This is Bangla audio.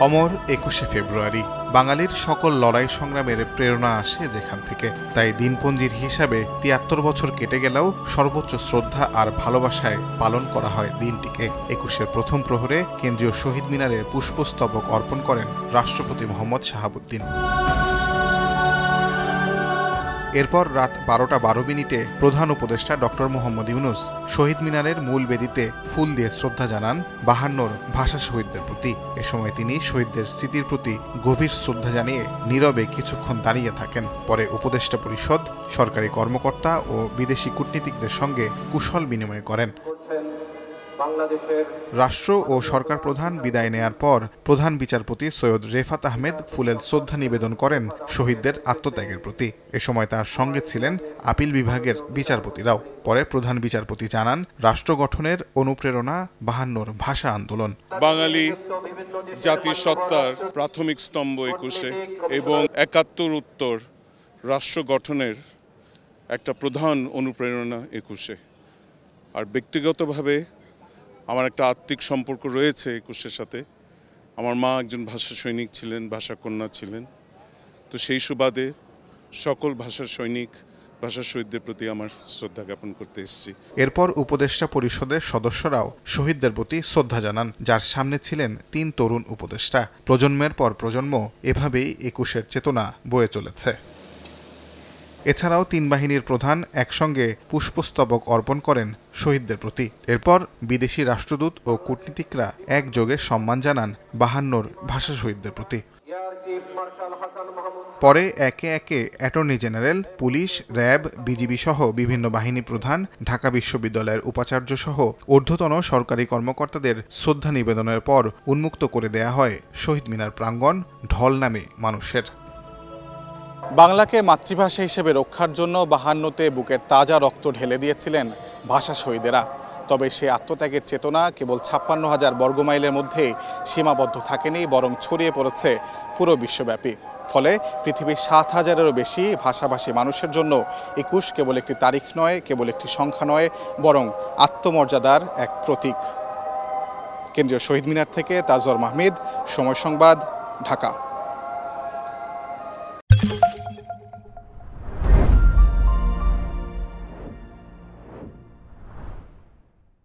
অমর ২১শে ফেব্রুয়ারি। বাঙালির সকল লড়াই সংগ্রামের প্রেরণা আসে যেখান থেকে। তাই দিনপঞ্জির হিসাবে ৭৩ বছর কেটে গেলেও সর্বোচ্চ শ্রদ্ধা আর ভালোবাসায় পালন করা হয় দিনটিকে। ২১-এর প্রথম প্রহরে কেন্দ্রীয় শহীদ মিনারে পুষ্পস্তবক অর্পণ করেন রাষ্ট্রপতি মোহাম্মদ শাহাবুদ্দিন। এরপর রাত ১২টা ১২ প্রধান উপদেষ্টা ডক্টর মোহাম্মদ ইউনূস শহীদ মিনারের মূল বেদিতে ফুল দিয়ে শ্রদ্ধা জানান ৫২ ভাষা শহীদদের প্রতি। এ সময় তিনি শহীদদের স্মৃতির প্রতি গভীর শ্রদ্ধা জানিয়ে নীরবে কিছুক্ষণ দাঁড়িয়ে থাকেন। পরে উপদেষ্টা পরিষদ, সরকারি কর্মকর্তা ও বিদেশি কূটনীতিকদের সঙ্গে কুশল বিনিময় করেন। রাষ্ট্র ও সরকার প্রধান বিদায় নেয়ার পর প্রধান বিচারপতি সৈয়দ রেফাত আহমেদ ফুলেল শ্রদ্ধা নিবেদন করেন শহীদদের আত্মত্যাগের প্রতি। এ সময় তার সঙ্গে ছিলেন আপিল বিভাগের বিচারপতিরাও। পরে প্রধান বিচারপতি জানান, রাষ্ট্র গঠনের অনুপ্রেরণা ৫২ ভাষা আন্দোলন। বাঙালি জাতিসত্তার প্রাথমিক স্তম্ভ ২১-এ এবং ৭১ উত্তর রাষ্ট্র গঠনের একটা প্রধান অনুপ্রেরণা ২১-এ। আর ব্যক্তিগতভাবে আমার একটা আত্মিক সম্পর্ক রয়েছে ২১-এর সাথে। আমার মা একজন ভাষা সৈনিক ছিলেন, ভাষা কন্যা ছিলেন। তো সেই সুবাদে সকল ভাষা সৈনিক, ভাষা শহীদদের প্রতি আমার শ্রদ্ধা জ্ঞাপন করতে এসেছি। এরপর উপদেষ্টা পরিষদের সদস্যরাও শহীদদের প্রতি শ্রদ্ধা জানান, যার সামনে ছিলেন ৩ তরুণ উপদেষ্টা। প্রজন্মের পর প্রজন্ম এভাবেই ২১-এর চেতনা বয়ে চলেছে। এছাড়াও ৩ বাহিনীর প্রধান একসঙ্গে পুষ্পস্তবক অর্পণ করেন শহীদদের প্রতি। এরপর বিদেশি রাষ্ট্রদূত ও কূটনীতিকরা একযোগে সম্মান জানান ৫২ ভাষা শহীদদের প্রতি। পরে একে একে attorney general, police, RAB, BGB সহ বিভিন্ন বাহিনী প্রধান, ঢাকা বিশ্ববিদ্যালয়ের উপাচার্য সহ ঊর্ধ্বতন সরকারি কর্মকর্তাদের শ্রদ্ধা নিবেদনের পর উন্মুক্ত করে দেয়া হয় শহীদ মিনার প্রাঙ্গণ ঢল নামে মানুষের। বাংলাকে মাতৃভাষা হিসেবে রক্ষার জন্য ৫২তে বুকের তাজা রক্ত ঢেলে দিয়েছিলেন ভাষা শহীদেরা। তবে সে আত্মত্যাগের চেতনা কেবল ৫৬,০০০ বর্গমাইলের মধ্যে সীমাবদ্ধ থাকেনি, বরং ছড়িয়ে পড়েছে পুরো বিশ্বব্যাপী। ফলে পৃথিবীর ৭,০০০-এরও বেশি ভাষাভাষী মানুষের জন্য ২১ কেবল একটি তারিখ নয়, কেবল একটি সংখ্যা নয়, বরং আত্মমর্যাদার এক প্রতীক। কেন্দ্রীয় শহীদ মিনার থেকে তাজওয়ার মাহমুদ, সময় সংবাদ, ঢাকা।